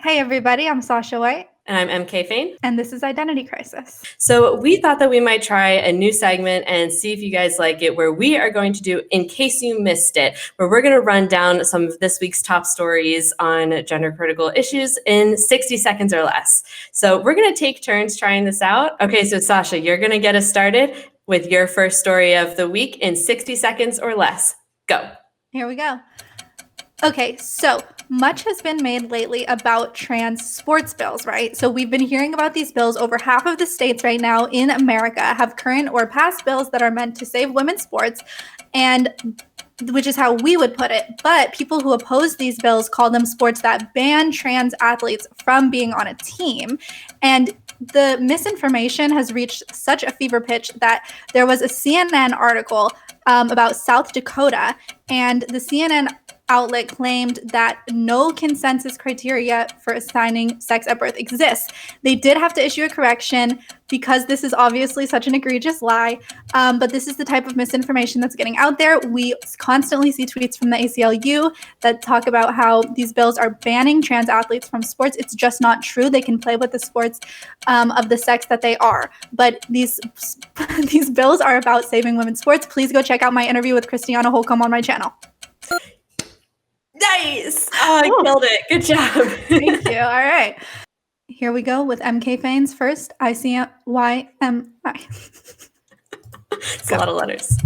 Hey everybody, I'm Sasha White. And I'm MK Fain. And this is Identity Crisis. So we thought that we might try a new segment and see if you guys like it, where we are going to do In Case You Missed It, where we're going to run down some of this week's top stories on gender critical issues in 60 seconds or less. So we're going to take turns trying this out. Okay, so Sasha, you're going to get us started with your first story of the week in 60 seconds or less. Go. Here we go. Okay, so much has been made lately about trans sports bills, right? So we've been hearing about these bills. Over half of the states right now in America have current or past bills that are meant to save women's sports, and which is how we would put it. But people who oppose these bills call them sports that ban trans athletes from being on a team. And the misinformation has reached such a fever pitch that there was a CNN article about South Dakota, and the CNN outlet claimed that no consensus criteria for assigning sex at birth exists. They did have to issue a correction because this is obviously such an egregious lie, but this is the type of misinformation that's getting out there. We constantly see tweets from the ACLU that talk about how these bills are banning trans athletes from sports. It's just not true. They can play with the sports of the sex that they are. But these bills are about saving women's sports. Please go check out my interview with Christiana Holcomb on my channel. Nice! Oh, I killed it. Good job. Thank you. All right. Here we go with MK Fain's first ICYMI. It's a lot of letters.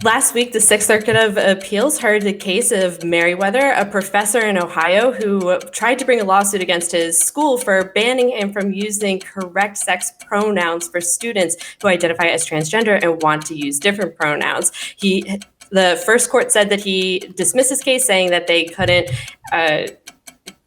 Last week, the Sixth Circuit of Appeals heard the case of Meriwether, a professor in Ohio who tried to bring a lawsuit against his school for banning him from using correct sex pronouns for students who identify as transgender and want to use different pronouns. The first court said that he dismissed his case, saying that they couldn't,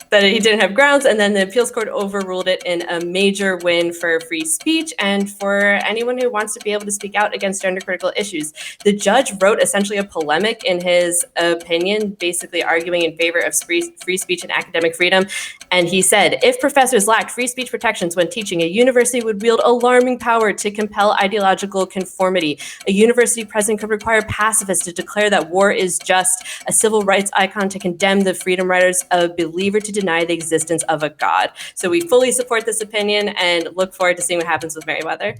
that he didn't have grounds, and then the appeals court overruled it in a major win for free speech and for anyone who wants to be able to speak out against gender critical issues. The judge wrote essentially a polemic in his opinion, basically arguing in favor of free speech and academic freedom. And he said, if professors lacked free speech protections when teaching, a university would wield alarming power to compel ideological conformity. A university president could require pacifists to declare that war is just, a civil rights icon to condemn the freedom riders, a believer to deny the existence of a god. So we fully support this opinion and look forward to seeing what happens with Meriwether.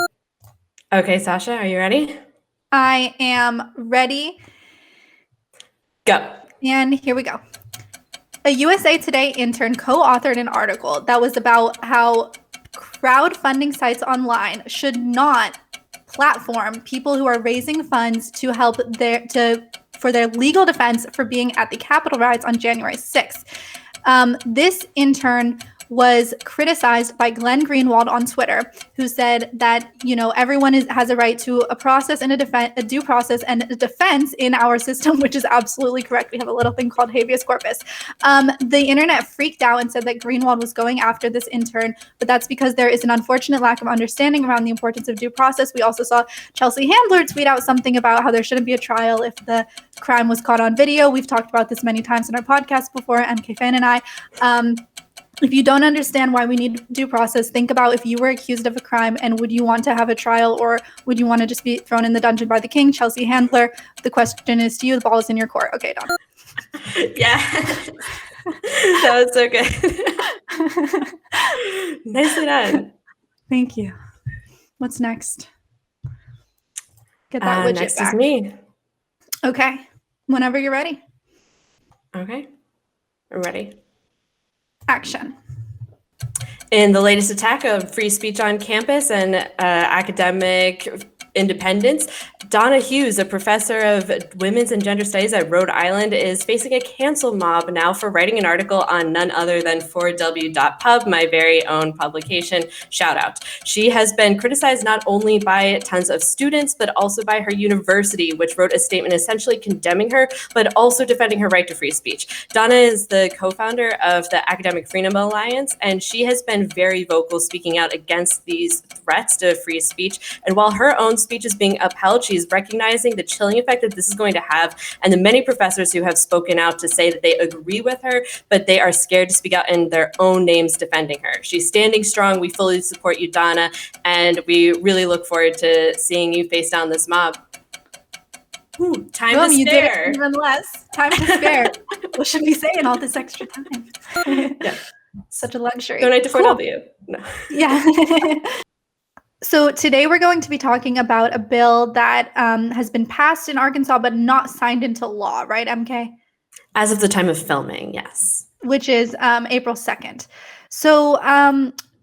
Okay, Sasha, are you ready? I am ready. Go. And here we go. A USA Today intern co-authored an article that was about how crowdfunding sites online should not platform people who are raising funds to help for their legal defense for being at the Capitol riots on January 6th. This intern was criticized by Glenn Greenwald on Twitter, who said that, everyone has a right to a process and a due process and a defense in our system, which is absolutely correct. We have a little thing called habeas corpus. The internet freaked out and said that Greenwald was going after this intern, but that's because there is an unfortunate lack of understanding around the importance of due process. We also saw Chelsea Handler tweet out something about how there shouldn't be a trial if the crime was caught on video. We've talked about this many times in our podcast before, MK Fan and I. If you don't understand why we need due process, think about if you were accused of a crime and would you want to have a trial or would you want to just be thrown in the dungeon by the king? Chelsea Handler, the question is to you. The ball is in your court. Okay, Dawn. Yeah. That was so good. Nicely done. Thank you. What's next? Get that widget next back. Is me. Okay. Whenever you're ready. Okay. I'm ready. Action. In the latest attack of free speech on campus and academic independence, Donna Hughes, a professor of women's and gender studies at Rhode Island, is facing a cancel mob now for writing an article on none other than 4w.pub, my very own publication. Shout out. She has been criticized not only by tons of students, but also by her university, which wrote a statement essentially condemning her, but also defending her right to free speech. Donna is the co-founder of the Academic Freedom Alliance, and she has been very vocal speaking out against these threats to free speech. And while her own speech is being upheld, she's recognizing the chilling effect that this is going to have, and the many professors who have spoken out to say that they agree with her, but they are scared to speak out in their own names defending her. She's standing strong. We fully support you, Donna, and we really look forward to seeing you face down this mob. Ooh, time Boom, to you did it spare. even less. Time to spare. What should we say in all this extra time? Yeah. Such a luxury. Donate to Cool. 4W. No. Yeah. So today we're going to be talking about a bill that has been passed in Arkansas but not signed into law, right, MK? As of the time of filming, yes. Which is April 2nd. So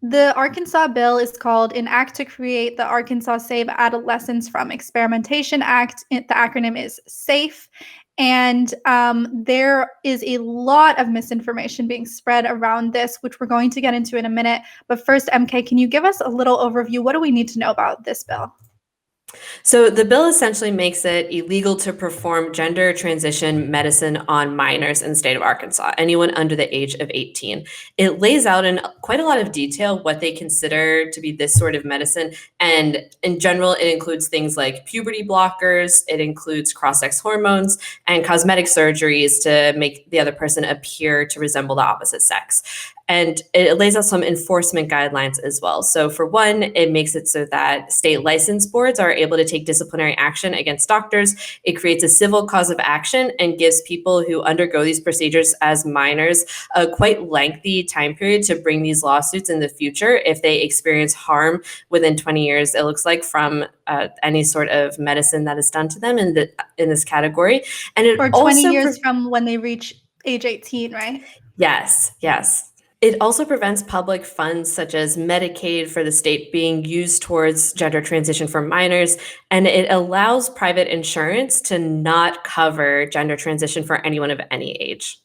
the Arkansas bill is called An Act to Create the Arkansas Save Adolescents From Experimentation Act. The acronym is SAFE. And there is a lot of misinformation being spread around this, which we're going to get into in a minute. But first, MK, can you give us a little overview? What do we need to know about this bill? So the bill essentially makes it illegal to perform gender transition medicine on minors in the state of Arkansas, anyone under the age of 18. It lays out in quite a lot of detail what they consider to be this sort of medicine. And in general, it includes things like puberty blockers, it includes cross-sex hormones, and cosmetic surgeries to make the other person appear to resemble the opposite sex. And it lays out some enforcement guidelines as well. So for one, it makes it so that state license boards are able to take disciplinary action against doctors. It creates a civil cause of action and gives people who undergo these procedures as minors a quite lengthy time period to bring these lawsuits in the future if they experience harm within 20 years, it looks like, from any sort of medicine that is done to them in this category. And it Or 20 also years from when they reach age 18, right? Yes. It also prevents public funds such as Medicaid for the state being used towards gender transition for minors, and it allows private insurance to not cover gender transition for anyone of any age.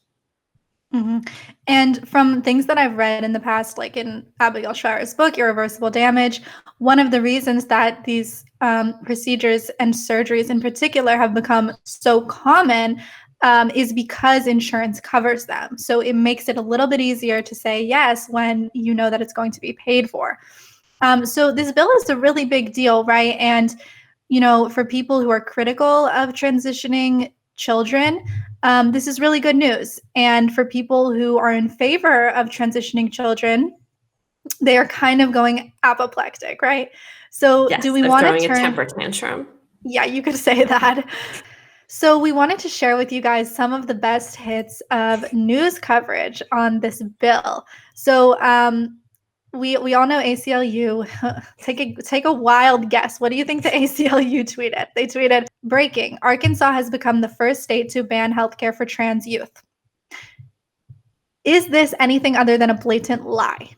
Mm-hmm. And from things that I've read in the past, like in Abigail Schreier's book, Irreversible Damage, one of the reasons that these procedures and surgeries in particular have become so common is because insurance covers them. So it makes it a little bit easier to say yes when you know that it's going to be paid for. So this bill is a really big deal, right? And, you know, for people who are critical of transitioning children, this is really good news. And for people who are in favor of transitioning children, they are kind of going apoplectic, right? So Yes, do we they're want throwing to a turn? temper tantrum. Yeah, you could say that. So we wanted to share with you guys some of the best hits of news coverage on this bill. So we all know ACLU. Take a wild guess. What do you think the ACLU tweeted? They tweeted, "Breaking: Arkansas has become the first state to ban healthcare for trans youth." Is this anything other than a blatant lie?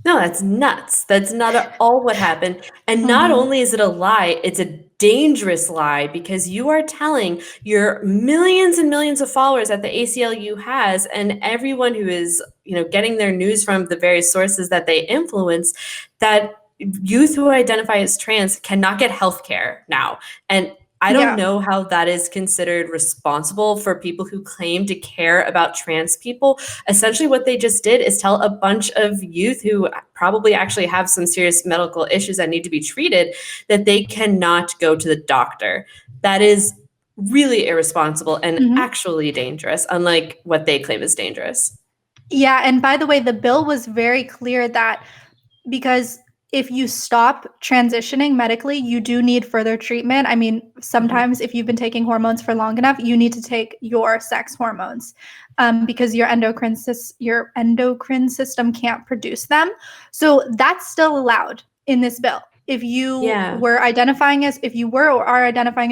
No, that's nuts. That's not at all what happened. And not Mhm. only is it a lie, it's a dangerous lie because you are telling your millions and millions of followers that the ACLU has and everyone who is, getting their news from the various sources that they influence that youth who identify as trans cannot get health care now. And I don't Yeah. know how that is considered responsible for people who claim to care about trans people. Essentially, what they just did is tell a bunch of youth who probably actually have some serious medical issues that need to be treated that they cannot go to the doctor. That is really irresponsible and Mhm. actually dangerous, unlike what they claim is dangerous. Yeah, and by the way, the bill was very clear that because if you stop transitioning medically, you do need further treatment. I mean, sometimes if you've been taking hormones for long enough, you need to take your sex hormones because your endocrine system can't produce them. So that's still allowed in this bill. If you Yeah. were or are identifying as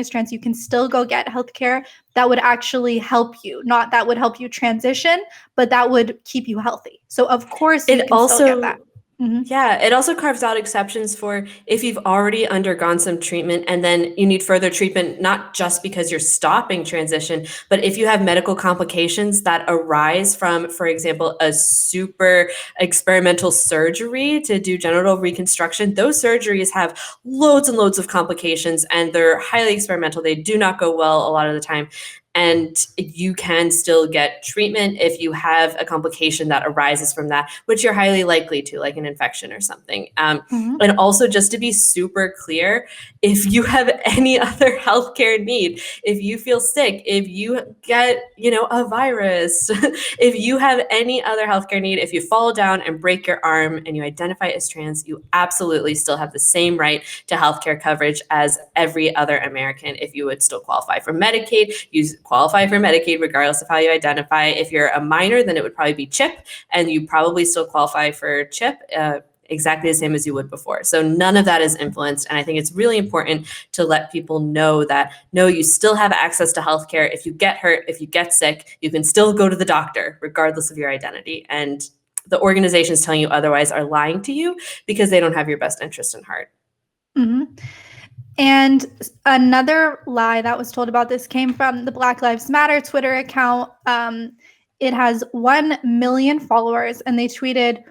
trans, you can still go get healthcare that would actually help you. Not that would help you transition, but that would keep you healthy. So of course you It can still get that. also Yeah, it also carves out exceptions for if you've already undergone some treatment and then you need further treatment, not just because you're stopping transition, but if you have medical complications that arise from, for example, a super experimental surgery to do genital reconstruction. Those surgeries have loads and loads of complications and they're highly experimental. They do not go well a lot of the time. and you can still get treatment if you have a complication that arises from that, which you're highly likely to, like an infection or something. And also, just to be super clear, if you have any other healthcare need, if you feel sick, if you get, a virus, if you have any other healthcare need, if you fall down and break your arm and you identify as trans, you absolutely still have the same right to healthcare coverage as every other American. If you would still qualify for Medicaid, you qualify for Medicaid regardless of how you identify. If you're a minor, then it would probably be CHIP, and you probably still qualify for CHIP. Exactly the same as you would before. So none of that is influenced. And I think it's really important to let people know that, no, you still have access to healthcare. If you get hurt, if you get sick, you can still go to the doctor regardless of your identity. And the organizations telling you otherwise are lying to you because they don't have your best interest in heart. And another lie that was told about this came from the Black Lives Matter Twitter account. It has 1 million followers, and they tweeted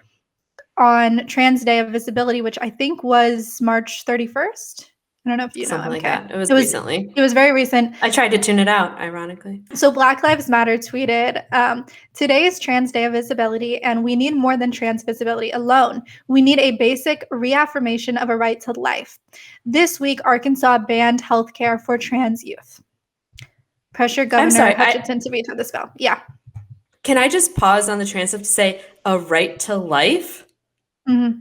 on Trans Day of Visibility, which I think was March 31st. I don't know if you know. Something like MK. that. It was recently. It was very recent. I tried to tune it out, ironically. So Black Lives Matter tweeted, today is Trans Day of Visibility, and we need more than trans visibility alone. We need a basic reaffirmation of a right to life. This week, Arkansas banned healthcare for trans youth. Pressure Governor Hutchinson to veto this bill. Yeah. Can I just pause on the trans stuff to say a right to life? Who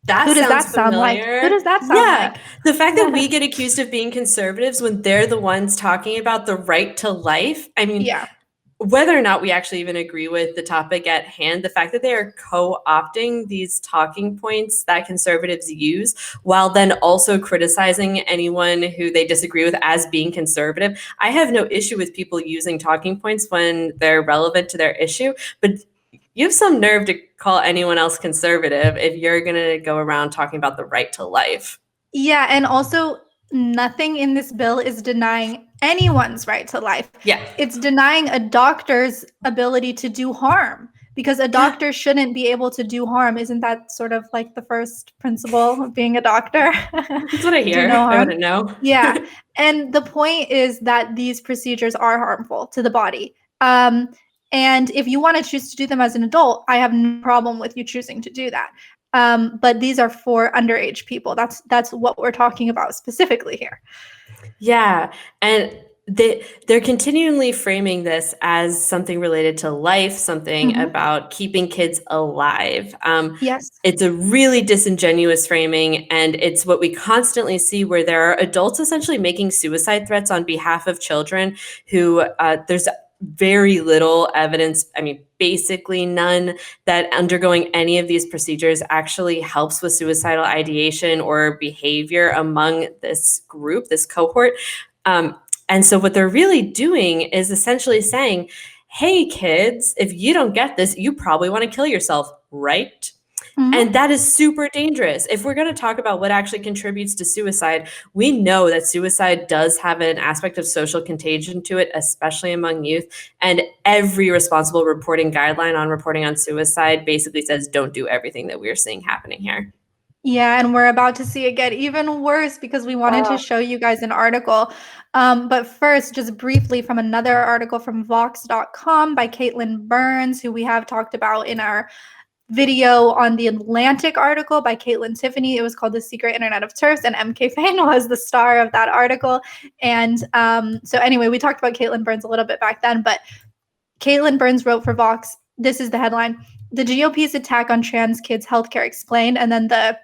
does that sound like? Who does that sound like? The fact that we get accused of being conservatives when they're the ones talking about the right to life. I mean, whether or not we actually even agree with the topic at hand, the fact that they are co-opting these talking points that conservatives use while then also criticizing anyone who they disagree with as being conservative. I have no issue with people using talking points when they're relevant to their issue, but you have some nerve to call anyone else conservative if you're going to go around talking about the right to life. Yeah, and also nothing in this bill is denying anyone's right to life. Yeah. It's denying a doctor's ability to do harm, because a doctor shouldn't be able to do harm. Isn't that sort of like the first principle of being a doctor? That's what I hear. I wouldn't know. Yeah. And the point is that these procedures are harmful to the body. And if you want to choose to do them as an adult, I have no problem with you choosing to do that. But these are for underage people. That's what we're talking about specifically here. Yeah. And they're continually framing this as something related to life, something about keeping kids alive. Yes. It's a really disingenuous framing, and it's what we constantly see where there are adults essentially making suicide threats on behalf of children who there's very little evidence, I mean, basically none, that undergoing any of these procedures actually helps with suicidal ideation or behavior among this group, this cohort. And so what they're really doing is essentially saying, hey, kids, if you don't get this, you probably want to kill yourself, right? And that is super dangerous. If we're going to talk about what actually contributes to suicide, we know that suicide does have an aspect of social contagion to it, especially among youth. And every responsible reporting guideline on reporting on suicide basically says don't do everything that we're seeing happening here. Yeah, and we're about to see it get even worse because we wanted to show you guys an article. But first, just briefly from another article from Vox.com by Caitlin Burns, who we have talked about in our video on the Atlantic article by Caitlin Tiffany. It was called The Secret Internet of TERFs, and MK Fain was the star of that article. And so anyway, we talked about Caitlin Burns a little bit back then, but Caitlin Burns wrote for Vox. This is the headline: The GOP's attack on trans kids' healthcare explained. And then the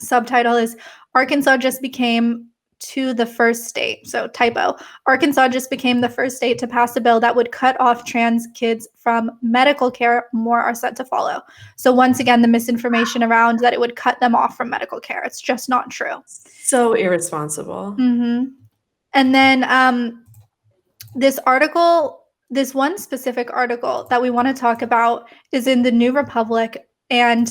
subtitle is Arkansas just became to the first state. So typo. Arkansas just became the first state to pass a bill that would cut off trans kids from medical care. More are set to follow. So once again, the misinformation around that it would cut them off from medical care. It's just not true. So irresponsible. And then this article, this one specific article that we want to talk about is in the New Republic. And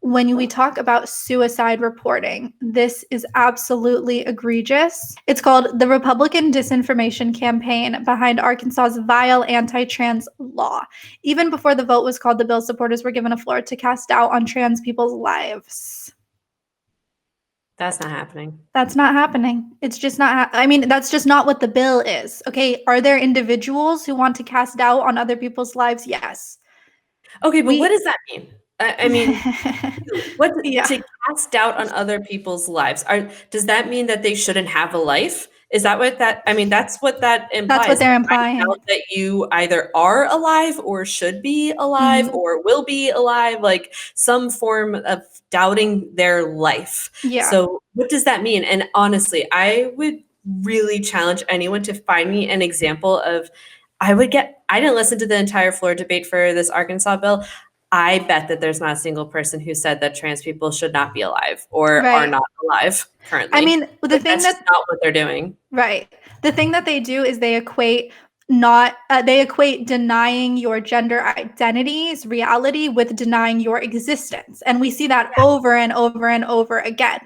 when we talk about suicide reporting, this is absolutely egregious. It's called The Republican Disinformation Campaign Behind Arkansas's Vile Anti-Trans Law. Even before the vote was called, the bill's supporters were given a floor to cast doubt on trans people's lives. That's not happening. That's not happening. It's just not. I mean, that's just not what the bill is. Okay. Are there individuals who want to cast doubt on other people's lives? Yes. Okay, but what does that mean? I mean, what Yeah. to cast doubt on other people's lives? Does that mean that they shouldn't have a life? Is that what that? I mean, that's what that That's what implies. they're I implying. doubt that you either are alive or should be alive Mhm. or will be alive, like some form of doubting their life. Yeah. So what does that mean? And honestly, I would really challenge anyone to find me an example of. I didn't listen to the entire floor debate for this Arkansas bill. I bet that there's not a single person who said that trans people should not be alive or are Right. not alive currently. I mean, the Like, thing that's just not what they're doing. right. The thing that they do is they equate denying your gender identity's reality with denying your existence. And we see that over and over and over again.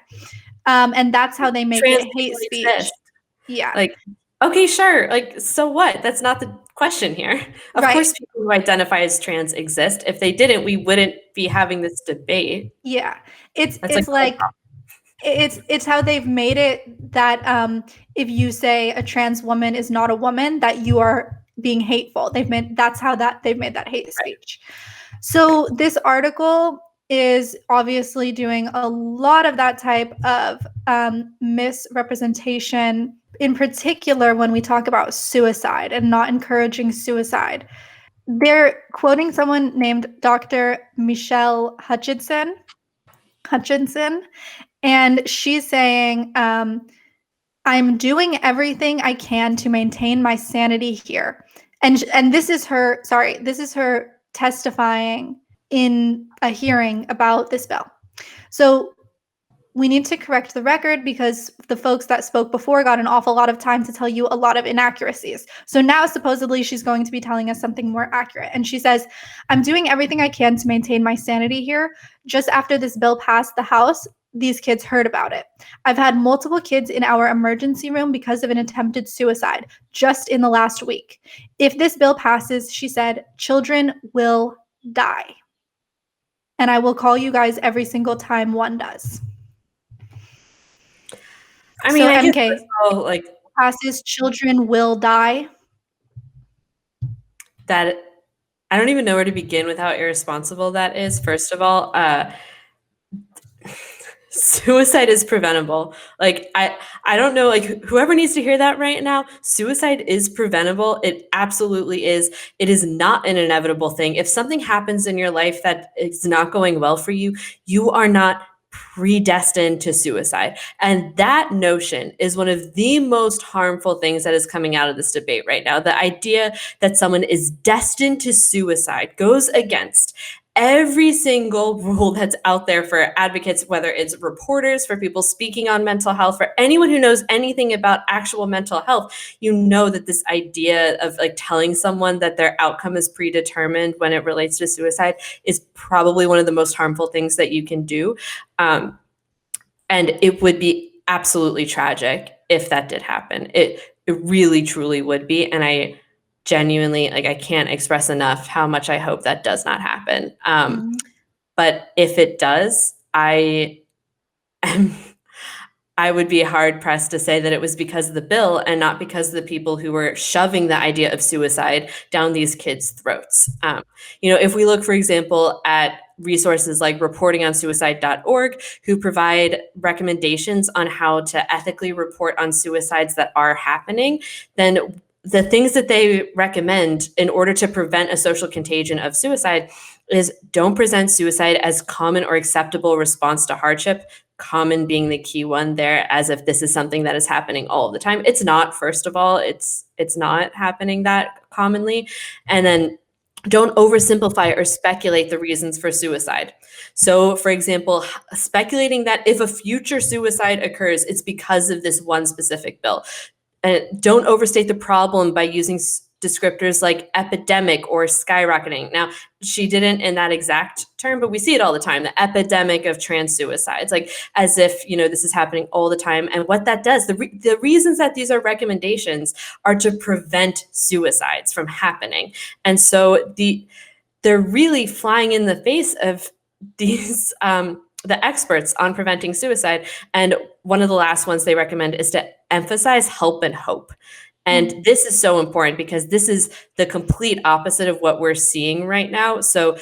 And that's how they make Trans it hate people speech. exist. Yeah. Like, okay, sure. Like, so what? That's not the question here. Of Right. course, people who identify as trans exist. If they didn't, we wouldn't be having this debate. Yeah. It's That's like it's how they've made it that if you say a trans woman is not a woman, that you are being hateful. They've made that hate speech. So this article is obviously doing a lot of that type of misrepresentation, in particular when we talk about suicide and not encouraging suicide. They're quoting someone named Dr. Michelle Hutchinson, and she's saying, I'm doing everything I can to maintain my sanity here. And this is her testifying in a hearing about this bill. So we need to correct the record because the folks that spoke before got an awful lot of time to tell you a lot of inaccuracies. So now supposedly she's going to be telling us something more accurate. And she says, I'm doing everything I can to maintain my sanity here. Just after this bill passed the House, these kids heard about it. I've had multiple kids in our emergency room because of an attempted suicide just in the last week. If this bill passes, she said, children will die. And I will call you guys every single time one does. I mean, so I guess MK, that's all, like, passes, children will die. that I don't even know where to begin with how irresponsible that is. First of all, suicide is preventable. Like, I don't know, like, whoever needs to hear that right now, suicide is preventable. It absolutely is. It is not an inevitable thing. If something happens in your life that is not going well for you, you are not predestined to suicide. And that notion is one of the most harmful things that is coming out of this debate right now. The idea that someone is destined to suicide goes against every single rule that's out there for advocates, whether it's reporters, for people speaking on mental health, for anyone who knows anything about actual mental health. You know that this idea of like telling someone that their outcome is predetermined when it relates to suicide is probably one of the most harmful things that you can do. And it would be absolutely tragic if that did happen. It really, truly would be. And I genuinely, like, I can't express enough how much I hope that does not happen. But if it does, I would be hard pressed to say that it was because of the bill and not because of the people who were shoving the idea of suicide down these kids' throats. If we look, for example, at resources like reportingонsuicide.org, who provide recommendations on how to ethically report on suicides that are happening, then the things that they recommend in order to prevent a social contagion of suicide is don't present suicide as common or acceptable response to hardship, common being the key one there, as if this is something that is happening all the time. It's not, first of all, it's not happening that commonly. And then don't oversimplify or speculate the reasons for suicide. So, for example, speculating that if a future suicide occurs, it's because of this one specific bill. And don't overstate the problem by using descriptors like epidemic or skyrocketing. Now, she didn't in that exact term, but we see it all the time, the epidemic of trans suicides, like as if, this is happening all the time. And what that does, the reasons that these are recommendations are to prevent suicides from happening. And so they're really flying in the face of these the experts on preventing suicide. And one of the last ones they recommend is to emphasize help and hope. And this is so important because this is the complete opposite of what we're seeing right now. So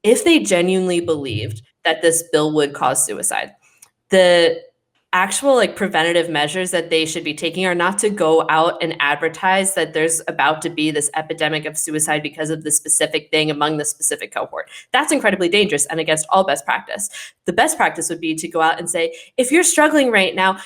if they genuinely believed that this bill would cause suicide, the actual like preventative measures that they should be taking are not to go out and advertise that there's about to be this epidemic of suicide because of the specific thing among the specific cohort. That's incredibly dangerous and against all best practice. The best practice would be to go out and say, if you're struggling right now,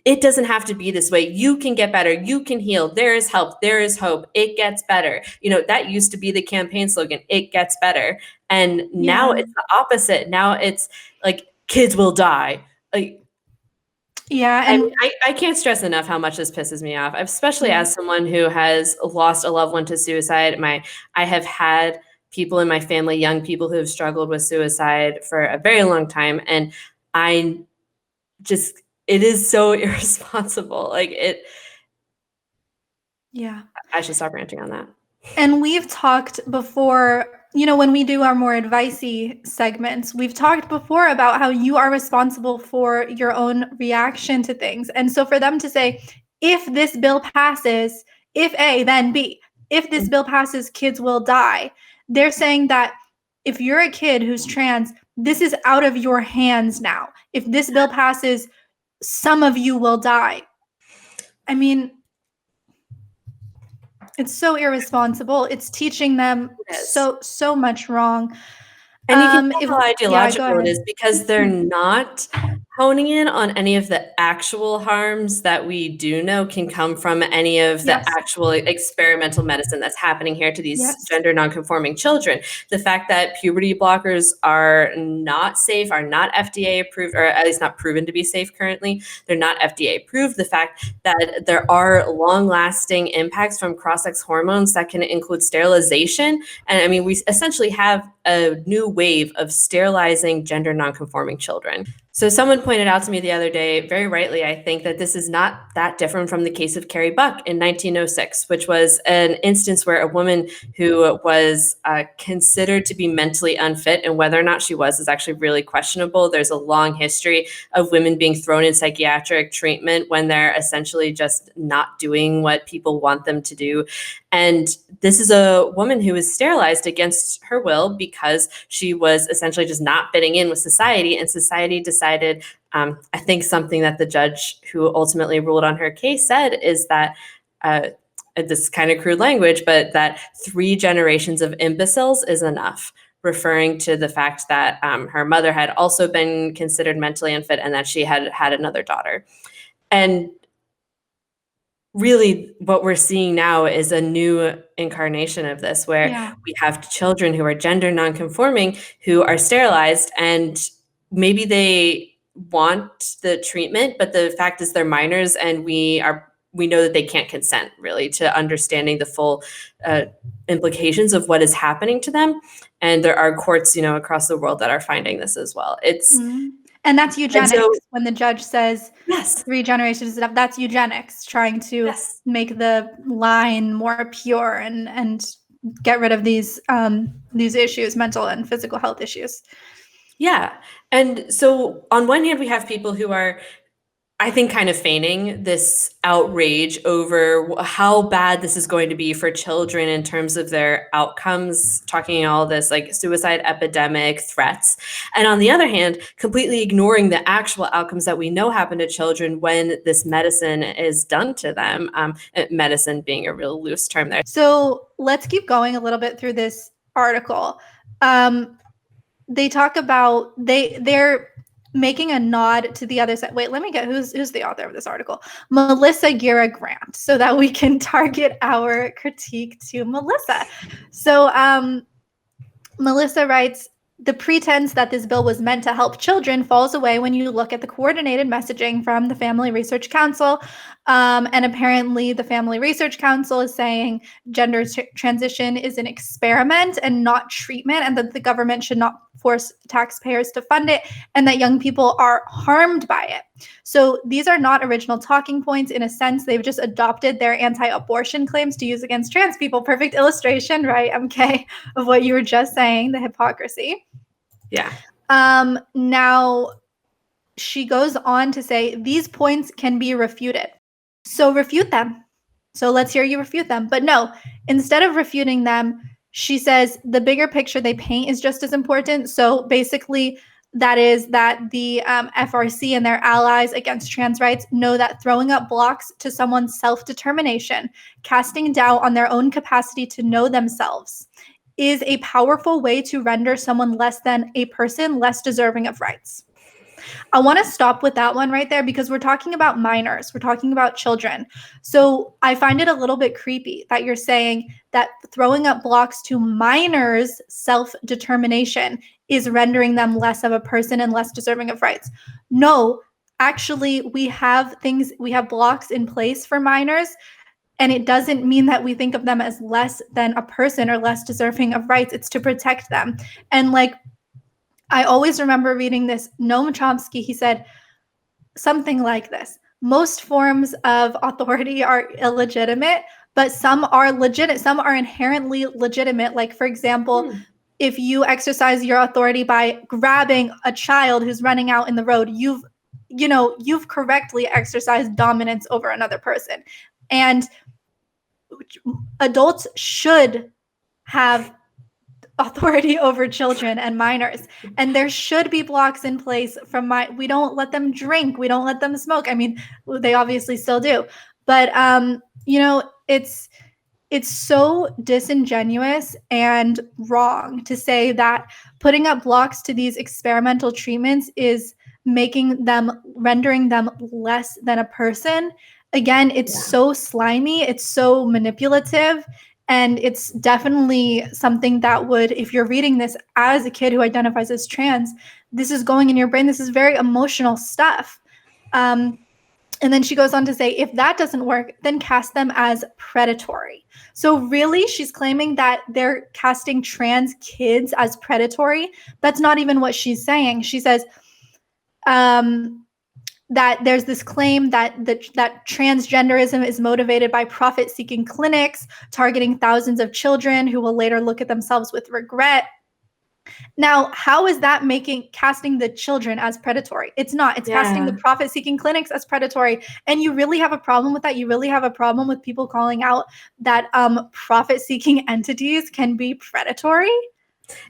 it doesn't have to be this way. You can get better. You can heal. There is help. There is hope. It gets better. You know, that used to be the campaign slogan. It gets better. And now it's the opposite. Now it's like kids will die. Like, yeah, and I can't stress enough how much this pisses me off, especially as someone who has lost a loved one to suicide. I have had people in my family, young people who have struggled with suicide for a very long time. And it is so irresponsible. I should stop ranting on that. And we've talked before, you know, when we do our more advice-y segments, we've talked before about how you are responsible for your own reaction to things. And so for them to say, if this bill passes, if A, then B, if this bill passes, kids will die. They're saying that if you're a kid who's trans, this is out of your hands now. If this bill passes, some of you will die. I mean, it's so irresponsible. It's teaching them so much wrong. And you can tell how ideological it is because they're not honing in on any of the actual harms that we do know can come from any of the actual experimental medicine that's happening here to these gender nonconforming children. The fact that puberty blockers are not safe, are not FDA approved, or at least not proven to be safe currently. They're not FDA approved. The fact that there are long-lasting impacts from cross-sex hormones that can include sterilization. And I mean, we essentially have a new wave of sterilizing gender nonconforming children. So someone pointed out to me the other day, very rightly, I think, that this is not that different from the case of Carrie Buck in 1906, which was an instance where a woman who was considered to be mentally unfit, and whether or not she was is actually really questionable. There's a long history of women being thrown in psychiatric treatment when they're essentially just not doing what people want them to do. And this is a woman who was sterilized against her will because she was essentially just not fitting in with society, and society decided, I think something that the judge who ultimately ruled on her case said is that, this is kind of crude language, but that 3 generations of imbeciles is enough, referring to the fact that her mother had also been considered mentally unfit and that she had had another daughter. And really what we're seeing now is a new incarnation of this, where we have children who are gender nonconforming who are sterilized, and maybe they want the treatment, but the fact is they're minors, and we know that they can't consent really to understanding the full implications of what is happening to them. And there are courts, you know, across the world that are finding this as well. It's And that's eugenics. When the judge says 3 generations is enough, that's eugenics, trying to make the line more pure and get rid of these issues, mental and physical health issues. Yeah. And so on one hand, we have people who are, I think, kind of feigning this outrage over how bad this is going to be for children in terms of their outcomes, talking all this like suicide epidemic threats. And on the other hand, completely ignoring the actual outcomes that we know happen to children when this medicine is done to them. Medicine being a real loose term there. So let's keep going a little bit through this article. They talk about they're making a nod to the other side. Wait, let me get who's the author of this article? Melissa Gira Grant, so that we can target our critique to Melissa. So Melissa writes, the pretense that this bill was meant to help children falls away when you look at the coordinated messaging from the Family Research Council. And apparently the Family Research Council is saying gender transition is an experiment and not treatment, and that the government should not force taxpayers to fund it, and that young people are harmed by it. So these are not original talking points. In a sense, they've just adopted their anti-abortion claims to use against trans people. Perfect illustration, right, MK, of what you were just saying, the hypocrisy. Yeah. Now, she goes on to say these points can be refuted. So refute them. So let's hear you refute them. But no, instead of refuting them, she says the bigger picture they paint is just as important. So basically, that is that the FRC and their allies against trans rights know that throwing up blocks to someone's self-determination, casting doubt on their own capacity to know themselves, is a powerful way to render someone less than a person less deserving of rights. I want to stop with that one right there because we're talking about minors, we're talking about children. So I find it a little bit creepy that you're saying that throwing up blocks to minors' self-determination is rendering them less of a person and less deserving of rights. No, actually, we have blocks in place for minors. And it doesn't mean that we think of them as less than a person or less deserving of rights. It's to protect them. And like, I always remember reading this, Noam Chomsky, he said something like this: most forms of authority are illegitimate, but some are legitimate, some are inherently legitimate. Like, for example, if you exercise your authority by grabbing a child who's running out in the road, you've correctly exercised dominance over another person. And adults should have authority over children and minors, and there should be blocks in place we don't let them drink, we don't let them smoke. I mean, they obviously still do, but it's so disingenuous and wrong to say that putting up blocks to these experimental treatments is rendering them less than a person. Again, it's so slimy, it's so manipulative. And it's definitely something that would, if you're reading this as a kid who identifies as trans, this is going in your brain. This is very emotional stuff. And then she goes on to say, if that doesn't work, then cast them as predatory. So really, she's claiming that they're casting trans kids as predatory. That's not even what she's saying. She says, that there's this claim that transgenderism is motivated by profit-seeking clinics targeting thousands of children who will later look at themselves with regret. Now, how is that casting the children as predatory? It's not. It's casting the profit-seeking clinics as predatory. And you really have a problem with that? You really have a problem with people calling out that profit-seeking entities can be predatory?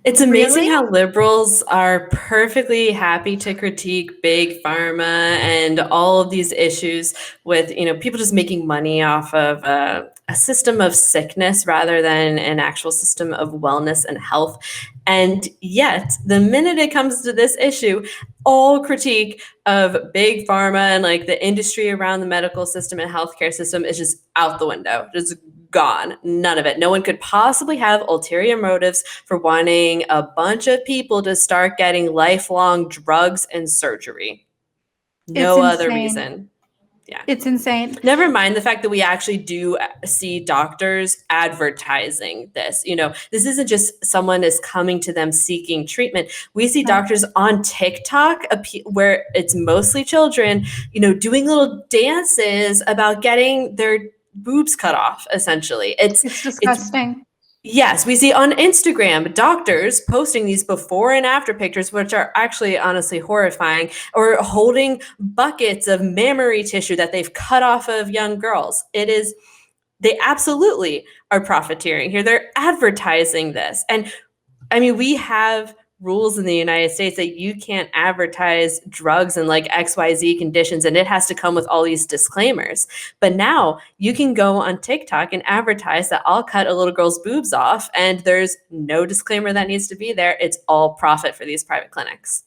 It's amazing how liberals are perfectly happy to critique big pharma and all of these issues with, people just making money off of a system of sickness rather than an actual system of wellness and health. And yet, the minute it comes to this issue, all critique of big pharma and like the industry around the medical system and healthcare system is just out the window, just gone. None of it. No one could possibly have ulterior motives for wanting a bunch of people to start getting lifelong drugs and surgery. No other reason. Yeah. It's insane. Never mind the fact that we actually do see doctors advertising this. This isn't just someone is coming to them seeking treatment. We see doctors on TikTok where it's mostly children, doing little dances about getting their boobs cut off, essentially. It's disgusting. Yes, we see on Instagram doctors posting these before and after pictures, which are actually honestly horrifying, or holding buckets of mammary tissue that they've cut off of young girls. They absolutely are profiteering here. They're advertising this. And I mean, we have rules in the United States that you can't advertise drugs and like XYZ conditions, and it has to come with all these disclaimers. But now you can go on TikTok and advertise that I'll cut a little girl's boobs off, and there's no disclaimer that needs to be there. It's all profit for these private clinics.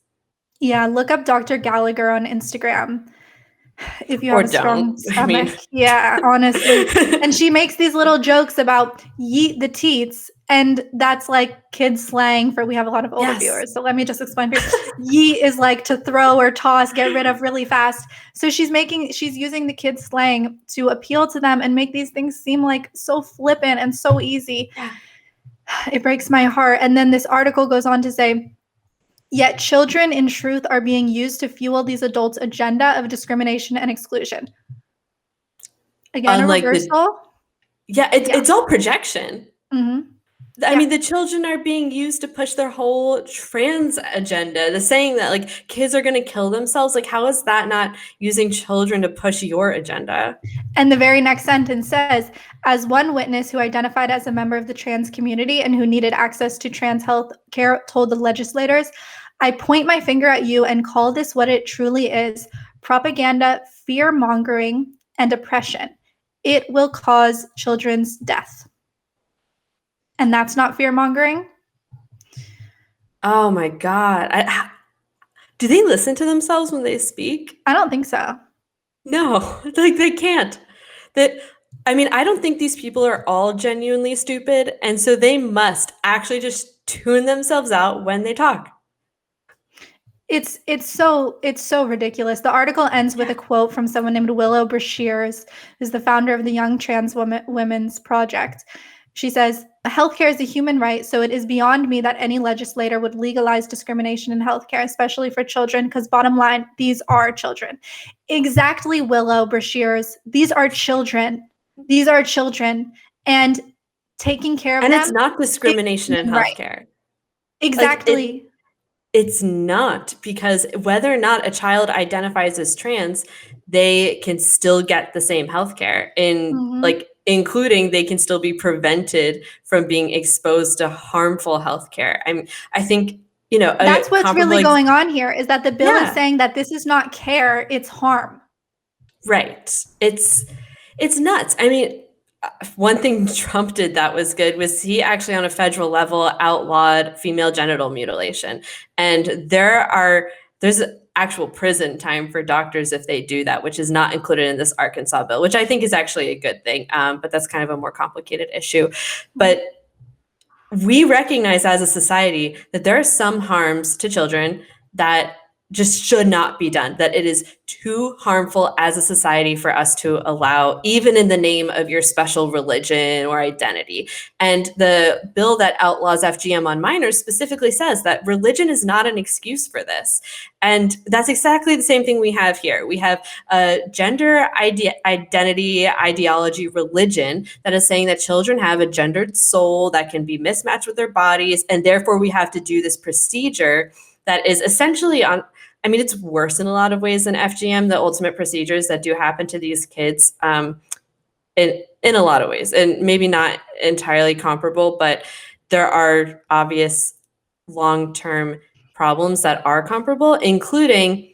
Yeah, look up Dr. Gallagher on Instagram if you have a strong stomach. Yeah, honestly. And she makes these little jokes about yeet the teats, and that's like kid slang for, we have a lot of older viewers. So let me just explain for you. Yeet is like to throw or toss, get rid of really fast. So she's using the kid slang to appeal to them and make these things seem like so flippant and so easy. It breaks my heart. And then this article goes on to say, yet children, in truth, are being used to fuel these adults' agenda of discrimination and exclusion. Again, unlike a reversal. It's all projection. Mm-hmm. I mean, the children are being used to push their whole trans agenda. The saying that like kids are going to kill themselves, like how is that not using children to push your agenda? And the very next sentence says, as one witness who identified as a member of the trans community and who needed access to trans health care told the legislators, I point my finger at you and call this what it truly is: propaganda, fear mongering, and oppression. It will cause children's death. And that's not fear mongering? Oh my God. Do they listen to themselves when they speak? I don't think so. No, like they can't. I mean, I don't think these people are all genuinely stupid, and so they must actually just tune themselves out when they talk. It's so ridiculous. The article ends with a quote from someone named Willow Brashears, who's the founder of the Young Trans Women's Project. She says, healthcare is a human right, so it is beyond me that any legislator would legalize discrimination in healthcare, especially for children, because bottom line, these are children. Exactly, Willow Brashears. These are children. These are children. And taking care of And them. it's not discrimination in healthcare. Right. Exactly. Like it's not, because whether or not a child identifies as trans, they can still get the same healthcare. Like including they can still be prevented from being exposed to harmful healthcare. I think, you know, that's what's really going on here, is that the bill is saying that this is not care, it's harm. Right. It's nuts. I mean, one thing Trump did that was good was he actually on a federal level outlawed female genital mutilation. And there's actual prison time for doctors if they do that, which is not included in this Arkansas bill, which I think is actually a good thing. But that's kind of a more complicated issue. But we recognize as a society that there are some harms to children that just should not be done, that it is too harmful as a society for us to allow, even in the name of your special religion or identity. And the bill that outlaws FGM on minors specifically says that religion is not an excuse for this. And that's exactly the same thing we have here. We have a gender identity, ideology, religion that is saying that children have a gendered soul that can be mismatched with their bodies, and therefore we have to do this procedure that is essentially it's worse in a lot of ways than FGM, the ultimate procedures that do happen to these kids in a lot of ways, and maybe not entirely comparable, but there are obvious long-term problems that are comparable, including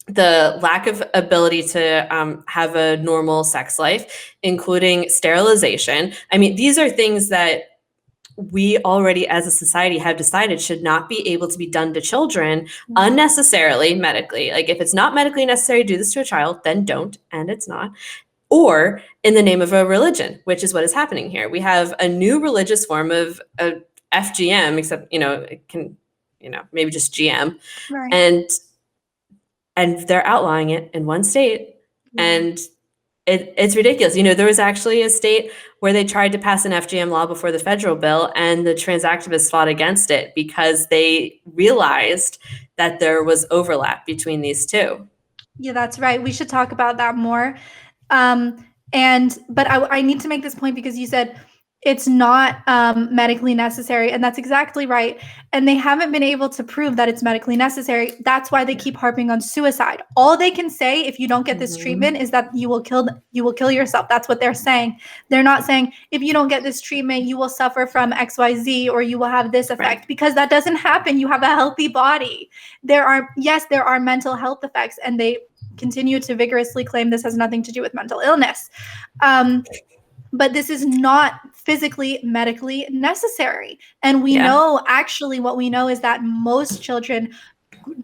the lack of ability to have a normal sex life, including sterilization. I mean, these are things that we already as a society have decided should not be able to be done to children unnecessarily medically. Like if it's not medically necessary to do this to a child, then don't, and it's not. Or in the name of a religion, which is what is happening here. We have a new religious form of FGM, except, it can, maybe just GM. Right. And they're outlawing it in one state. And it's ridiculous. There was actually a state where they tried to pass an FGM law before the federal bill, and the trans activists fought against it because they realized that there was overlap between these two. Yeah, that's right. We should talk about that more. But I need to make this point because you said it's not medically necessary, and that's exactly right. And they haven't been able to prove that it's medically necessary. That's why they keep harping on suicide. All they can say if you don't get this treatment is that you will kill yourself. That's what they're saying. They're not saying if you don't get this treatment, you will suffer from XYZ or you will have this effect, because that doesn't happen. You have a healthy body. There are mental health effects, and they continue to vigorously claim this has nothing to do with mental illness. But this is not physically, medically necessary. And we know, actually, what we know is that most children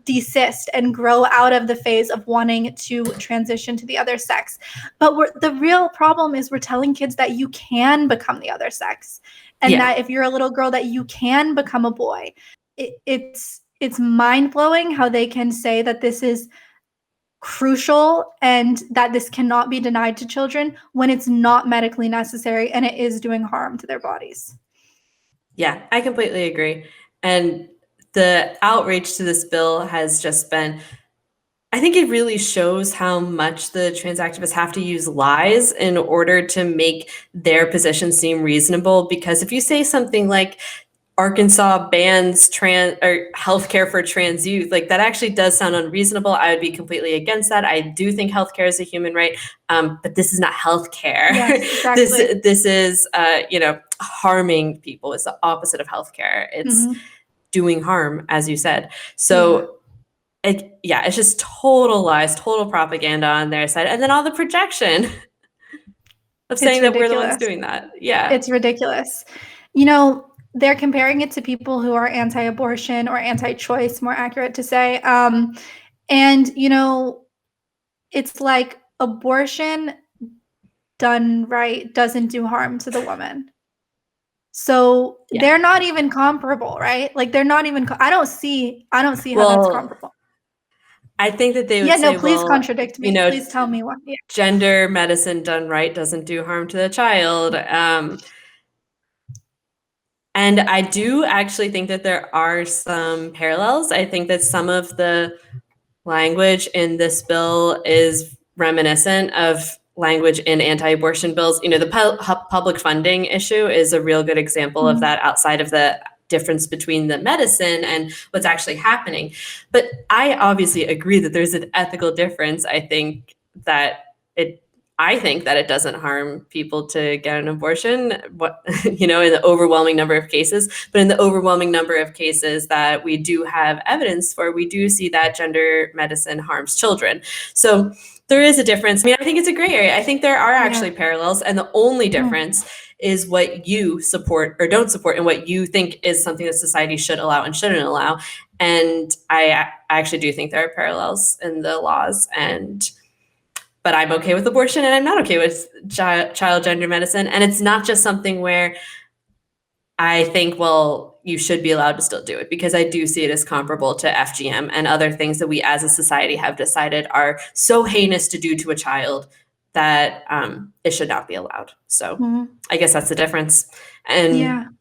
desist and grow out of the phase of wanting to transition to the other sex. But the real problem is we're telling kids that you can become the other sex. And that if you're a little girl, that you can become a boy. It's mind-blowing how they can say that this is crucial and that this cannot be denied to children when it's not medically necessary and it is doing harm to their bodies. Yeah, I completely agree. And the outreach to this bill has just been I think it really shows how much the trans activists have to use lies in order to make their position seem reasonable. Because if you say something like Arkansas bans trans or healthcare for trans youth, like that actually does sound unreasonable. I would be completely against that. I do think healthcare is a human right, but this is not healthcare. Yes, exactly. This is harming people. It's the opposite of healthcare. It's doing harm, as you said. So. It's just total lies, total propaganda on their side. And then all the projection of saying that we're the ones doing that. Yeah. It's ridiculous. They're comparing it to people who are anti-abortion or anti-choice, more accurate to say. And, it's like abortion done right doesn't do harm to the woman. So they're not even comparable, right? Like they're not even, I don't see how that's comparable. I think that they would say, please contradict me. Please tell me what. Yeah. Gender medicine done right doesn't do harm to the child. And I do actually think that there are some parallels. I think that some of the language in this bill is reminiscent of language in anti-abortion bills. The public funding issue is a real good example of that, outside of the difference between the medicine and what's actually happening. But I obviously agree that there's an ethical difference. I think that it doesn't harm people to get an abortion, in the overwhelming number of cases. But in the overwhelming number of cases that we do have evidence for, we do see that gender medicine harms children. So there is a difference. I think it's a gray area. I think there are actually parallels, and the only difference is what you support or don't support and what you think is something that society should allow and shouldn't allow. And I actually do think there are parallels in the laws, but I'm okay with abortion and I'm not okay with child gender medicine. And it's not just something where I think, well, you should be allowed to still do it, because I do see it as comparable to FGM and other things that we as a society have decided are so heinous to do to a child that it should not be allowed. So I guess that's the difference. And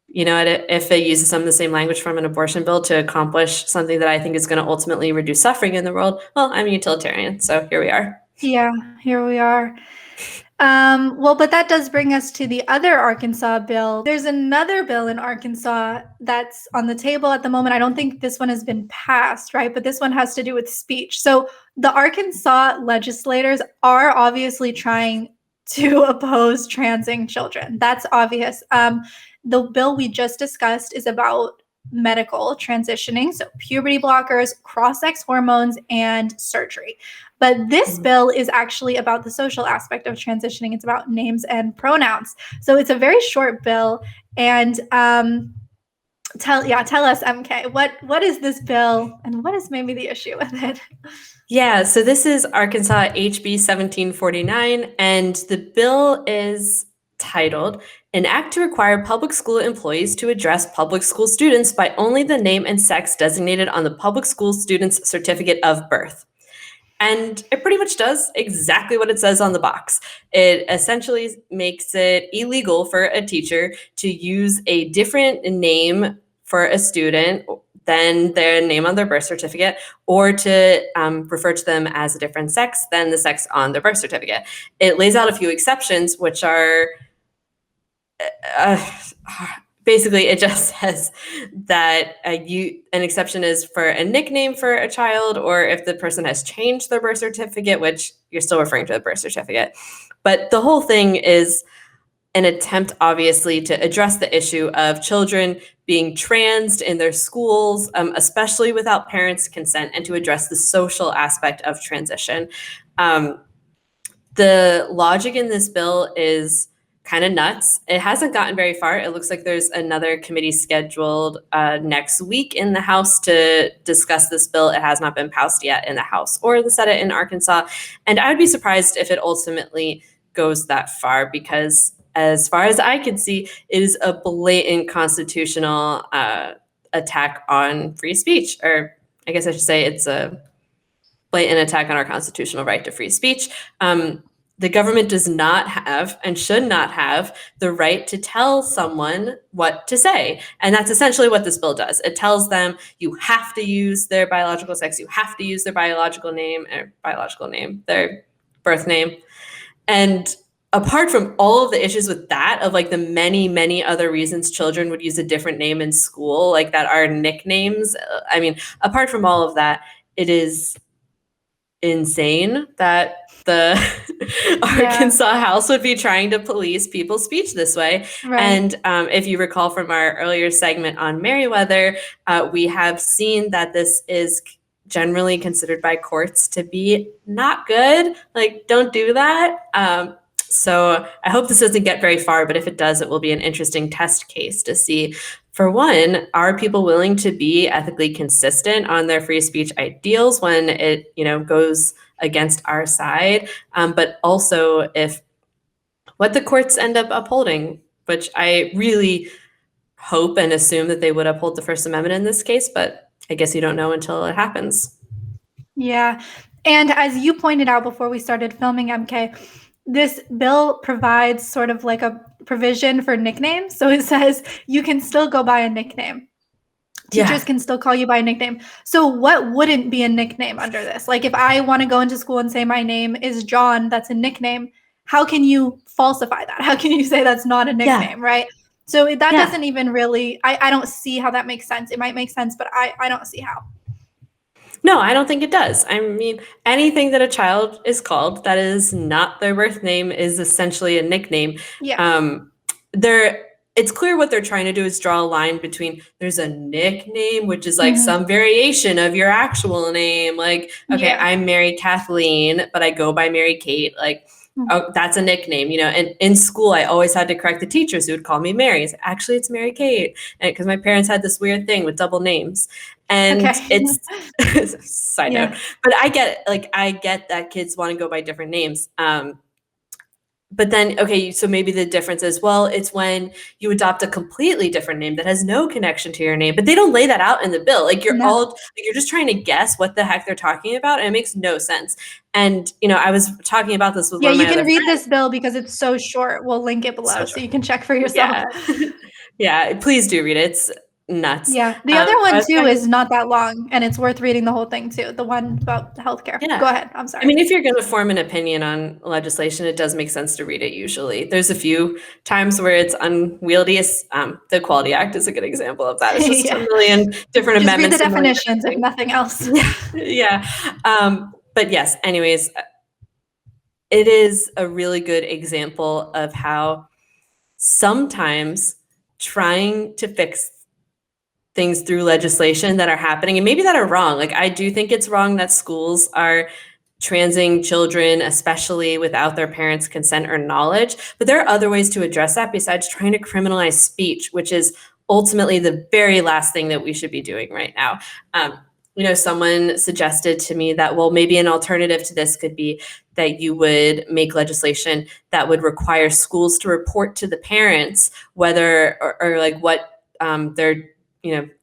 if it uses some of the same language from an abortion bill to accomplish something that I think is going to ultimately reduce suffering in the world, well, I'm a utilitarian, so here we are. Yeah, here we are. But that does bring us to the other Arkansas bill. There's another bill in Arkansas that's on the table at the moment. I don't think this one has been passed, right? But this one has to do with speech. So the Arkansas legislators are obviously trying to oppose transing children. That's obvious. The bill we just discussed is about medical transitioning, so puberty blockers, cross-sex hormones, and surgery. But this bill is actually about the social aspect of transitioning. It's about names and pronouns. So it's a very short bill. And tell us, MK, what is this bill and what is maybe the issue with it? Yeah, so this is Arkansas HB1749, and the bill is titled "An Act to Require Public School Employees to Address Public School Students by Only the Name and Sex Designated on the Public School Student's Certificate of Birth." And it pretty much does exactly what it says on the box. It essentially makes it illegal for a teacher to use a different name for a student than their name on their birth certificate, or to refer to them as a different sex than the sex on their birth certificate. It lays out a few exceptions, which are basically, it just says that an exception is for a nickname for a child, or if the person has changed their birth certificate, which you're still referring to the birth certificate. But the whole thing is an attempt, obviously, to address the issue of children being transed in their schools, especially without parents' consent, and to address the social aspect of transition. The logic in this bill is kind of nuts. It hasn't gotten very far. It looks like there's another committee scheduled next week in the House to discuss this bill. It has not been passed yet in the House or the Senate in Arkansas. And I would be surprised if it ultimately goes that far, because as far as I can see, it is a blatant constitutional attack on free speech. Or I guess I should say it's a blatant attack on our constitutional right to free speech. the government does not have and should not have the right to tell someone what to say. And that's essentially what this bill does. It tells them you have to use their biological sex, you have to use their their birth name. And apart from all of the issues with that, of like the many, many other reasons children would use a different name in school, like that are nicknames. I mean, apart from all of that, it is insane that the Arkansas House would be trying to police people's speech this way. Right. And if you recall from our earlier segment on Meriwether, we have seen that this is generally considered by courts to be not good. Like, don't do that. So I hope this doesn't get very far, but if it does, it will be an interesting test case to see, for one, are people willing to be ethically consistent on their free speech ideals when it, goes against our side, but also if what the courts end up upholding, which I really hope and assume that they would uphold the First Amendment in this case, but I guess you don't know until it happens. Yeah. And as you pointed out before we started filming, MK, this bill provides sort of like a provision for nicknames. So it says you can still go by a nickname. Teachers can still call you by a nickname. So what wouldn't be a nickname under this? Like if I want to go into school and say my name is John, that's a nickname. How can you falsify that? How can you say that's not a nickname, right? So that doesn't even really, I don't see how that makes sense. It might make sense, but I don't see how. No, I don't think it does. I mean, anything that a child is called that is not their birth name is essentially a nickname. Yeah. It's clear what they're trying to do is draw a line between there's a nickname, which is like some variation of your actual name. Like, okay, I'm Mary Kathleen, but I go by Mary Kate. Like, oh, that's a nickname, And in school, I always had to correct the teachers who would call me Mary. Actually, it's Mary Kate, because my parents had this weird thing with double names. And it's side note, but I get that kids want to go by different names. But then, okay, so maybe the difference is, well, it's when you adopt a completely different name that has no connection to your name, but they don't lay that out in the bill. Like you're just trying to guess what the heck they're talking about, and it makes no sense. And, I was talking about this with one of my other friends. You can read this bill because it's so short. We'll link it below so you can check for yourself. Yeah, please do read it. It's nuts. Yeah. The other one too is not that long, and it's worth reading the whole thing too. The one about healthcare. Yeah. Go ahead. I'm sorry. I mean, if you're going to form an opinion on legislation, it does make sense to read it usually. There's a few times where it's unwieldy. The Equality Act is a good example of that. It's just a million different amendments. Read the definitions and nothing else. Yeah. But yes, anyways, it is a really good example of how sometimes trying to fix things through legislation that are happening and maybe that are wrong. Like I do think it's wrong that schools are transing children, especially without their parents' consent or knowledge. But there are other ways to address that besides trying to criminalize speech, which is ultimately the very last thing that we should be doing right now. Someone suggested to me that, well, maybe an alternative to this could be that you would make legislation that would require schools to report to the parents whether or like what their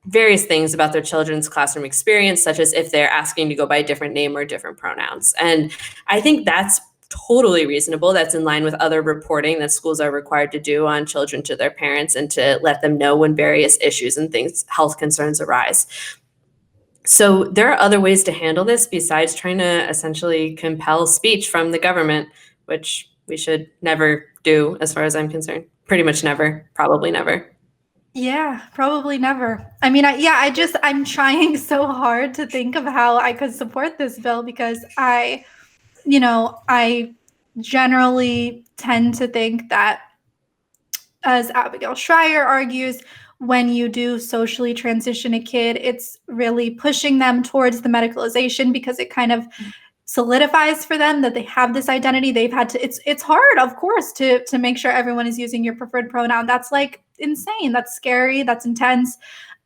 various things about their children's classroom experience, such as if they're asking to go by a different name or different pronouns. And I think that's totally reasonable. That's in line with other reporting that schools are required to do on children to their parents and to let them know when various issues and health concerns arise. So there are other ways to handle this besides trying to essentially compel speech from the government, which we should never do as far as I'm concerned. Pretty much never, probably never. Yeah, probably never. I mean, I'm trying so hard to think of how I could support this bill because I generally tend to think that, as Abigail Schreier argues, when you do socially transition a kid, it's really pushing them towards the medicalization because it kind of solidifies for them that they have this identity. They've had to, it's hard, of course, to make sure everyone is using your preferred pronoun. That's like insane. That's scary. That's intense.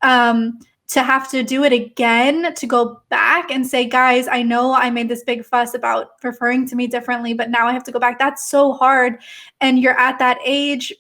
To have to do it again, to go back and say, guys, I know I made this big fuss about referring to me differently, but now I have to go back. That's so hard. And you're at that age,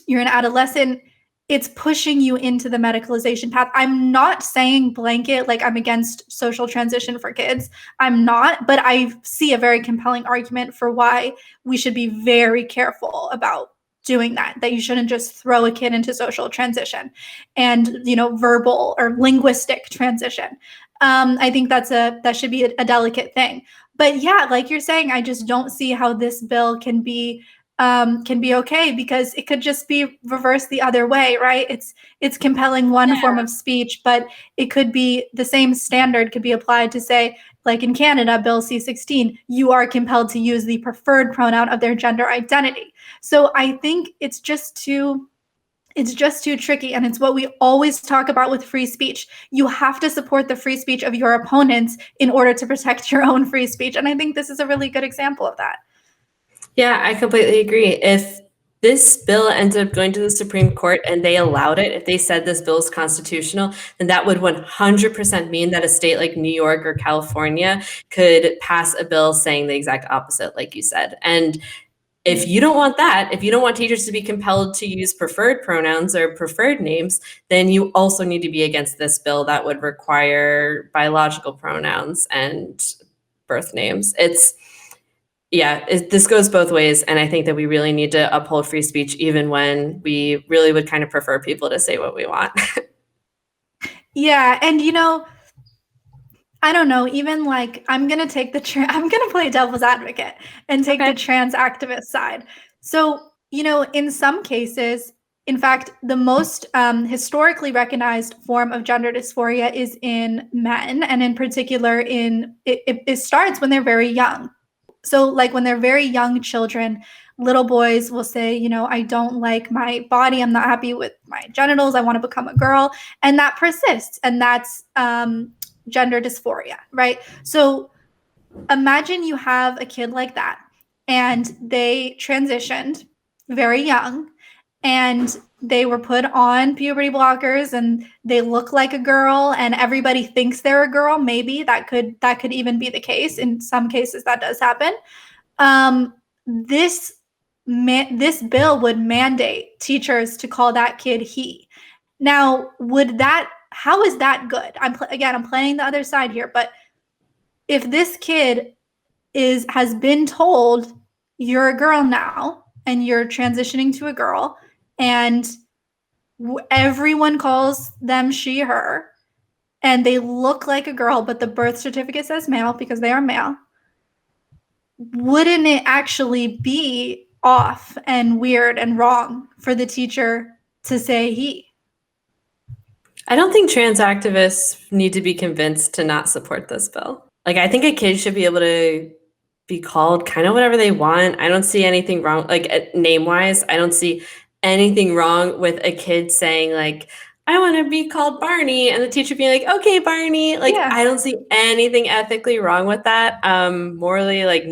you're an adolescent. it's pushing you into the medicalization path. I'm not saying blanket like I'm against social transition for kids. I'm not, but I see a very compelling argument for why we should be very careful about doing that you shouldn't just throw a kid into social transition and, verbal or linguistic transition. I think that should be a delicate thing. But yeah, like you're saying, I just don't see how this bill can be okay, because it could just be reversed the other way, right? It's compelling one form of speech, but it could be the same standard could be applied to, say, like in Canada, Bill C-16, you are compelled to use the preferred pronoun of their gender identity. So I think it's just too tricky, and it's what we always talk about with free speech. You have to support the free speech of your opponents in order to protect your own free speech, and I think this is a really good example of that. Yeah, I completely agree. If this bill ended up going to the Supreme Court and they allowed it, if they said this bill is constitutional, then that would 100% mean that a state like New York or California could pass a bill saying the exact opposite, like you said. And if you don't want that, if you don't want teachers to be compelled to use preferred pronouns or preferred names, then you also need to be against this bill that would require biological pronouns and birth names. This goes both ways, and I think that we really need to uphold free speech, even when we really would kind of prefer people to say what we want. Yeah, and I don't know, even like I'm gonna play devil's advocate and take the trans activist side. So, in some cases, in fact, the most historically recognized form of gender dysphoria is in men, and in particular, it starts when they're very young. So, like when they're very young children, little boys will say, I don't like my body. I'm not happy with my genitals. I want to become a girl. And that persists. And that's gender dysphoria, right? So imagine you have a kid like that and they transitioned very young and they were put on puberty blockers and they look like a girl and everybody thinks they're a girl. Maybe that could even be the case. In some cases that does happen. This bill would mandate teachers to call that kid he. Now, how is that good? I'm playing the other side here, but if this kid has been told you're a girl now and you're transitioning to a girl and everyone calls them she, her, and they look like a girl, but the birth certificate says male because they are male, wouldn't it actually be off and weird and wrong for the teacher to say he? I don't think trans activists need to be convinced to not support this bill. Like, I think a kid should be able to be called kind of whatever they want. I don't see anything wrong, like name-wise, I don't see anything wrong with a kid saying like, I want to be called Barney, and the teacher being like, okay, Barney. Like, yeah. I don't see anything ethically wrong with that. Morally, like,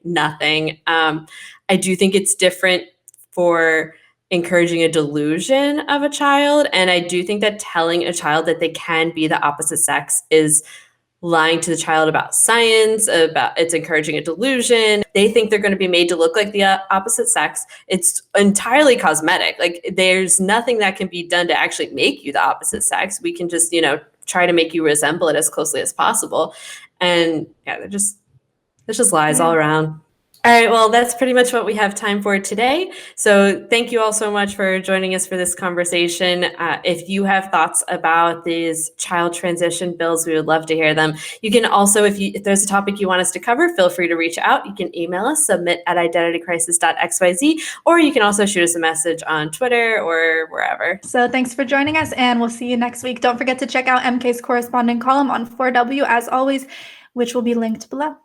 nothing. I do think it's different for encouraging a delusion of a child, and I do think that telling a child that they can be the opposite sex is lying to the child about science, about it's encouraging a delusion. They think they're going to be made to look like the opposite sex. It's entirely cosmetic. Like, there's nothing that can be done to actually make you the opposite sex. We can just, try to make you resemble it as closely as possible. And yeah, there's just lies all around. All right, well, that's pretty much what we have time for today. So thank you all so much for joining us for this conversation. If you have thoughts about these child transition bills, we would love to hear them. You can also, if there's a topic you want us to cover, feel free to reach out. You can email us, submit@identitycrisis.xyz, or you can also shoot us a message on Twitter or wherever. So thanks for joining us, and we'll see you next week. Don't forget to check out MK's corresponding column on 4W, as always, which will be linked below.